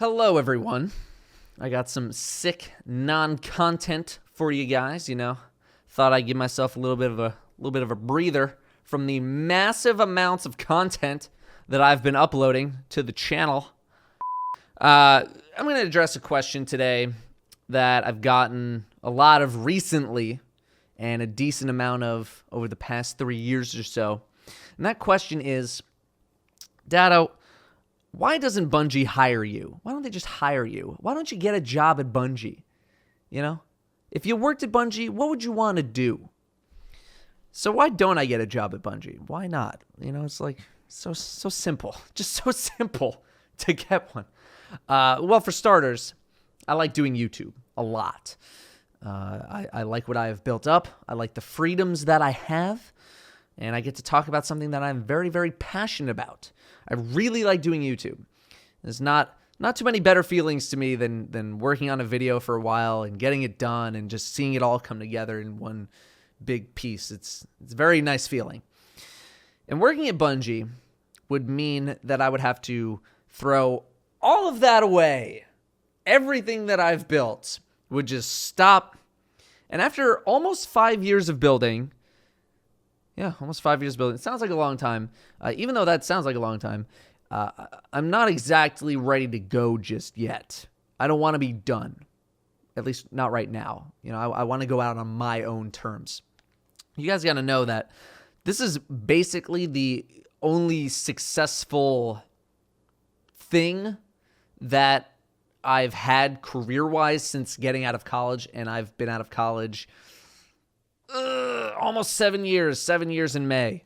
Hello, everyone. I got some sick non-content for you guys. Thought I'd give myself a little bit of a breather from the massive amounts of content that I've been uploading to the channel. I'm going to address a question today that I've gotten a lot of recently and a decent amount of over the past 3 years or so. And that question is, Datto, why doesn't Bungie hire you? Why don't they just hire you? Why don't you get a job at Bungie? If you worked at Bungie, what would you want to do? So why don't I get a job at Bungie? Why not? It's like so simple. Just so simple to get one. Well, for starters, I like doing YouTube a lot. I like what I have built up. I like the freedoms that I have. And I get to talk about something that I'm very, very passionate about. I really like doing YouTube. There's not too many better feelings to me than working on a video for a while and getting it done and just seeing it all come together in one big piece. It's a very nice feeling. And working at Bungie would mean that I would have to throw all of that away. Everything that I've built would just stop. And after almost 5 years of building, almost 5 years building. It sounds like a long time. Even though that sounds like a long time, I'm not exactly ready to go just yet. I don't want to be done. At least not right now. I want to go out on my own terms. You guys got to know that this is basically the only successful thing that I've had career-wise since getting out of college, and I've been out of college almost 7 years in May.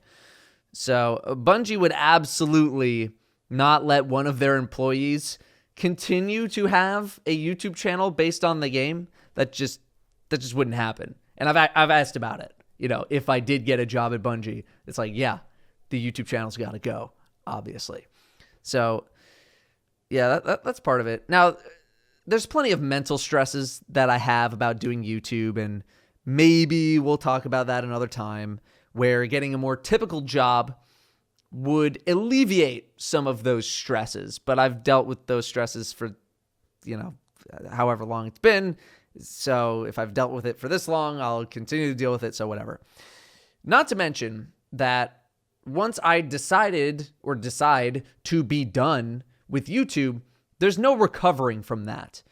So Bungie would absolutely not let one of their employees continue to have a YouTube channel based on the game. That just wouldn't happen. And I've asked about it. If I did get a job at Bungie, it's like, yeah, the YouTube channel's got to go, obviously. So yeah, that's part of it. Now, there's plenty of mental stresses that I have about doing YouTube, and maybe we'll talk about that another time, where getting a more typical job would alleviate some of those stresses. But I've dealt with those stresses for, however long it's been. So if I've dealt with it for this long, I'll continue to deal with it. So whatever. Not to mention that once I decide to be done with YouTube, there's no recovering from that.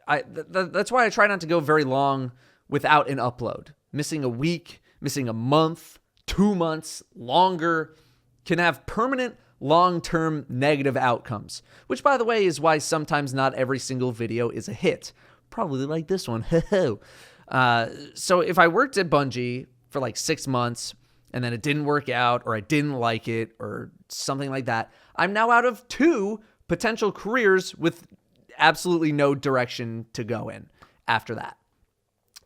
That's why I try not to go very long without an upload. Missing a week, missing a month, 2 months, longer, can have permanent long-term negative outcomes, which, by the way, is why sometimes not every single video is a hit. Probably like this one. So if I worked at Bungie for like 6 months and then it didn't work out, or I didn't like it, or something like that, I'm now out of 2 potential careers with absolutely no direction to go in after that.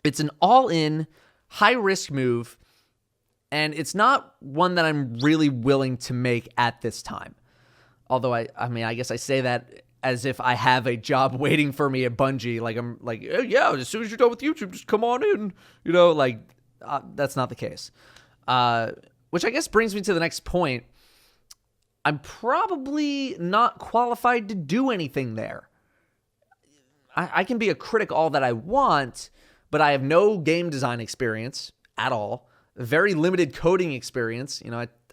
It's an all-in, high-risk move, and it's not one that I'm really willing to make at this time. Although, I guess I say that as if I have a job waiting for me at Bungie. Like, I'm like, oh, yeah, as soon as you're done with YouTube, just come on in. That's not the case. Which I guess brings me to the next point. I'm probably not qualified to do anything there. I can be a critic all that I want, but I have no game design experience at all. Very limited coding experience.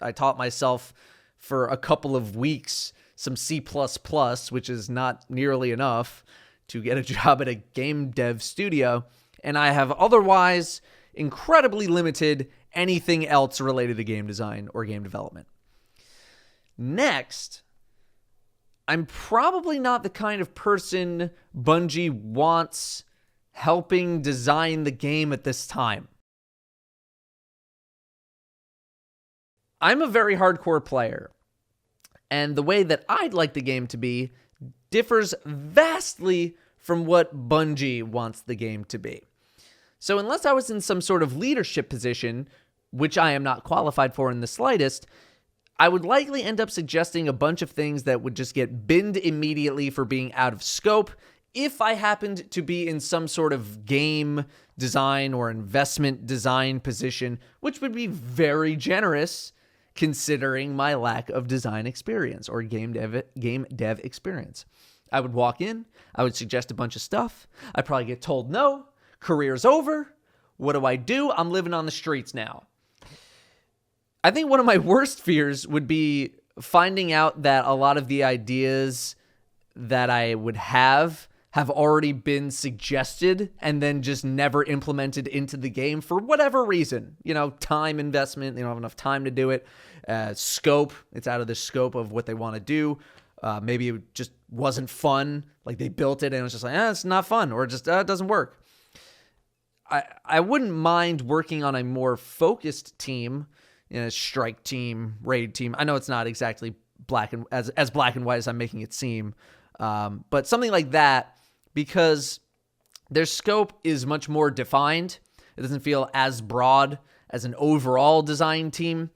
I taught myself for a couple of weeks some C++, which is not nearly enough to get a job at a game dev studio. And I have otherwise incredibly limited anything else related to game design or game development. Next, I'm probably not the kind of person Bungie wants helping design the game at this time. I'm a very hardcore player, and the way that I'd like the game to be differs vastly from what Bungie wants the game to be. So unless I was in some sort of leadership position, which I am not qualified for in the slightest, I would likely end up suggesting a bunch of things that would just get binned immediately for being out of scope if I happened to be in some sort of game design or investment design position, which would be very generous considering my lack of design experience or game dev experience. I would walk in, I would suggest a bunch of stuff. I'd probably get told no, career's over. What do? I'm living on the streets now. I think one of my worst fears would be finding out that a lot of the ideas that I would have already been suggested and then just never implemented into the game for whatever reason. Time investment, they don't have enough time to do it. Scope, it's out of the scope of what they want to do. Maybe it just wasn't fun. Like they built it and it was just like, it's not fun, or just it doesn't work. I wouldn't mind working on a more focused team, strike team, raid team. I know it's not exactly as black and white as I'm making it seem, but something like that, because their scope is much more defined. It doesn't feel as broad as an overall design team.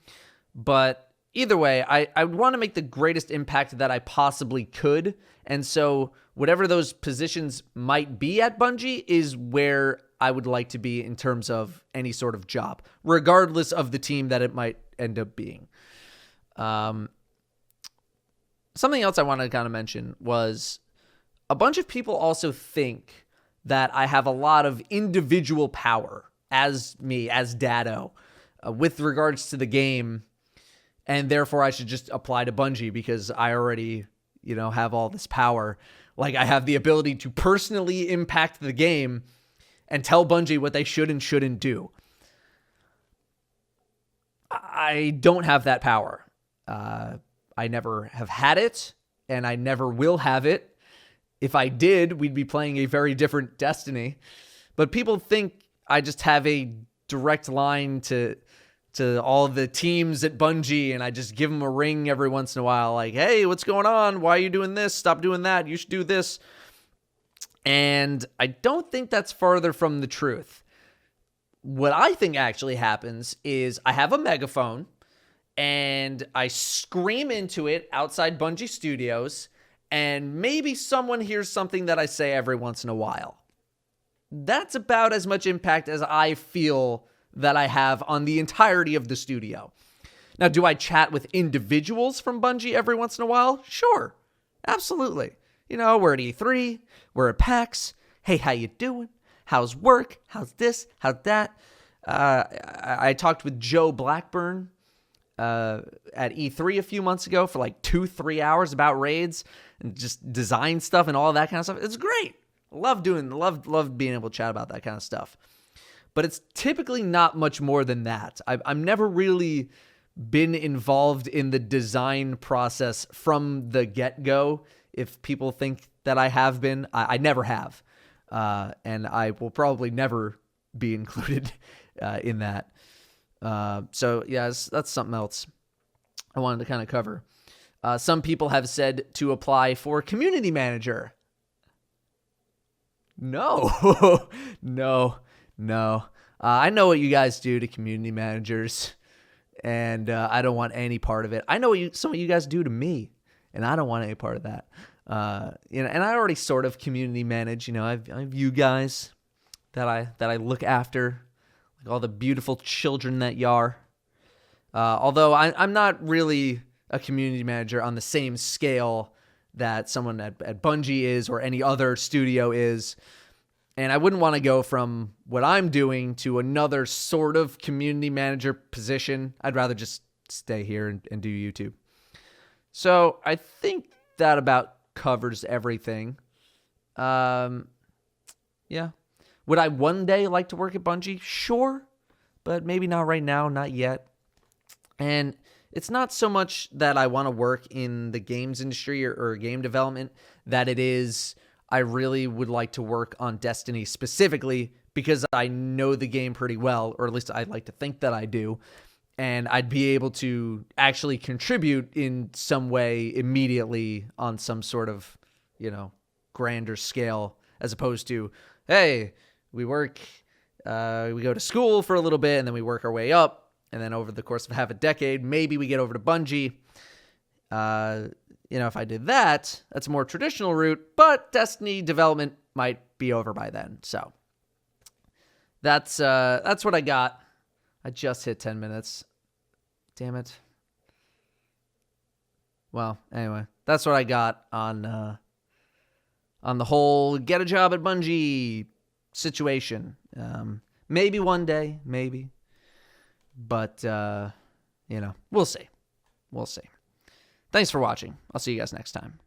But either way, I would want to make the greatest impact that I possibly could. And so whatever those positions might be at Bungie is where I would like to be in terms of any sort of job, regardless of the team that it might end up being. Something else I wanted to kind of mention was a bunch of people also think that I have a lot of individual power as Datto, with regards to the game, and therefore I should just apply to Bungie because I already, have all this power. Like I have the ability to personally impact the game and tell Bungie what they should and shouldn't do. I don't have that power. I never have had it, and I never will have it. If I did, we'd be playing a very different Destiny. But people think I just have a direct line to all the teams at Bungie, and I just give them a ring every once in a while, like, hey, what's going on? Why are you doing this? Stop doing that. You should do this. And I don't think that's farther from the truth. What I think actually happens is I have a megaphone, and I scream into it outside Bungie Studios, and maybe someone hears something that I say every once in a while. That's about as much impact as I feel that I have on the entirety of the studio. Now, do I chat with individuals from Bungie every once in a while? Sure, absolutely. We're at E3, we're at PAX. Hey, how you doing? How's work? How's this? How's that? I talked with Joe Blackburn at E3 a few months ago for like 2-3 hours about raids and just design stuff and all that kind of stuff. It's great. Love being able to chat about that kind of stuff. But it's typically not much more than that. I've never really been involved in the design process from the get-go. If people think that I have been, I never have. And I will probably never be included in that. So, yeah, that's something else I wanted to kind of cover. Some people have said to apply for community manager. No. No. I know what you guys do to community managers, and I don't want any part of it. I know what some of you guys do to me, and I don't want any part of that. And I already sort of community manage. I have you guys that I look after, like all the beautiful children that you are. Although I'm not really a community manager on the same scale that someone at Bungie is or any other studio is. And I wouldn't want to go from what I'm doing to another sort of community manager position. I'd rather just stay here and do YouTube. So I think that about covers everything. Yeah. Would I one day like to work at Bungie? Sure. But maybe not right now, not yet. And it's not so much that I want to work in the games industry or game development, that it is I really would like to work on Destiny specifically because I know the game pretty well, or at least I'd like to think that I do, and I'd be able to actually contribute in some way immediately on some sort of, grander scale, as opposed to, hey, we go to school for a little bit, and then we work our way up, and then over the course of half a decade, maybe we get over to Bungie. If I did that, that's a more traditional route, but Destiny development might be over by then. So that's what I got. I just hit 10 minutes. Damn it. Well, anyway, that's what I got on on the whole get a job at Bungie situation. Maybe one day, maybe. But, we'll see. We'll see. Thanks for watching. I'll see you guys next time.